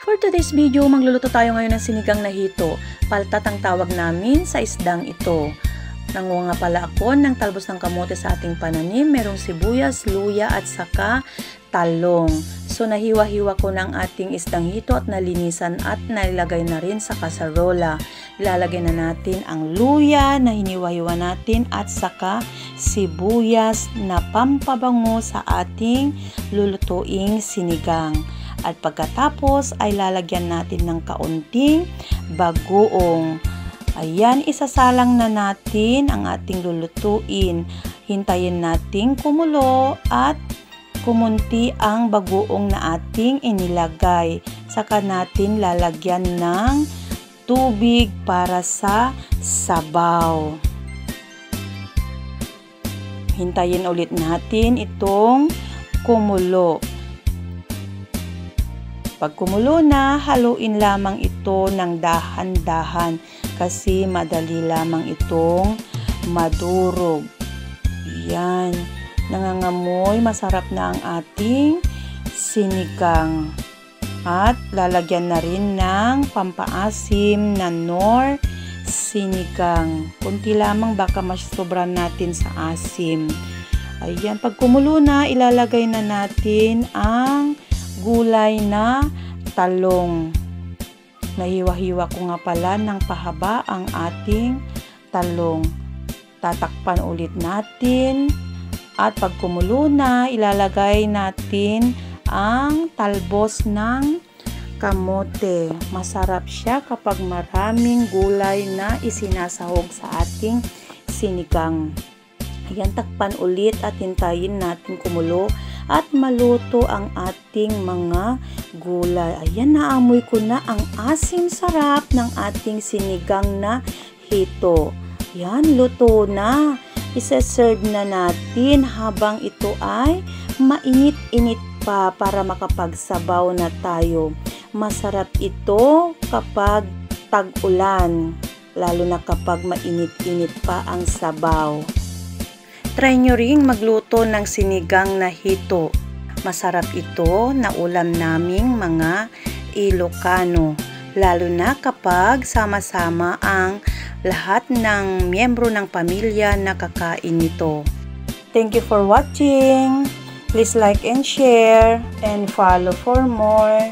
For today's video, magluluto tayo ngayon ng sinigang na hito. Paltat ang tawag namin sa isdang ito. Nanguha nga pala ako ng talbos ng kamote sa ating pananim. Merong sibuyas, luya at saka talong. So nahiwa-hiwa ko ng ating isdang hito at nalinisan at nilagay na rin sa kasarola. Ilalagay na natin ang luya na hiniwa-hiwa natin at saka sibuyas na pampabango sa ating lulutuing sinigang. At pagkatapos ay lalagyan natin ng kaunting bagoong. Ayan, isasalang na natin ang ating lulutuin. Hintayin nating kumulo at kumunti ang bagoong na ating inilagay. Saka natin lalagyan ng tubig para sa sabaw. Hintayin ulit natin itong kumulo. Pag kumulo na, haluin lamang ito ng dahan-dahan kasi madali lamang itong madurog. Yan, nangangamoy, masarap na ang ating sinigang. At lalagyan na rin ng pampaasim na Knorr sinigang. Kunti lamang, baka masobran natin sa asim. Ayan, pag kumulo na, ilalagay na natin ang gulay na talong. Nahiwa-hiwa ko nga pala ng pahaba ang ating talong. Tatakpan ulit natin. At pag kumulo na, ilalagay natin ang talbos ng kamote. Masarap siya kapag maraming gulay na isinasahog sa ating sinigang. Ayan, takpan ulit at hintayin natin kumulo at maluto ang ating mga gulay. Ayan, naamoy ko na ang asim sarap ng ating sinigang na hito. Ayan, luto na. Isa-serve na natin habang ito ay mainit-init pa para makapagsabaw na tayo. Masarap ito kapag tag-ulan, lalo na kapag mainit-init pa ang sabaw. Try nyo ring magluto ng sinigang na hito. Masarap ito na ulam naming mga Ilocano. Lalo na kapag sama-sama ang lahat ng miyembro ng pamilya na kakain nito. Thank you for watching. Please like and share and follow for more.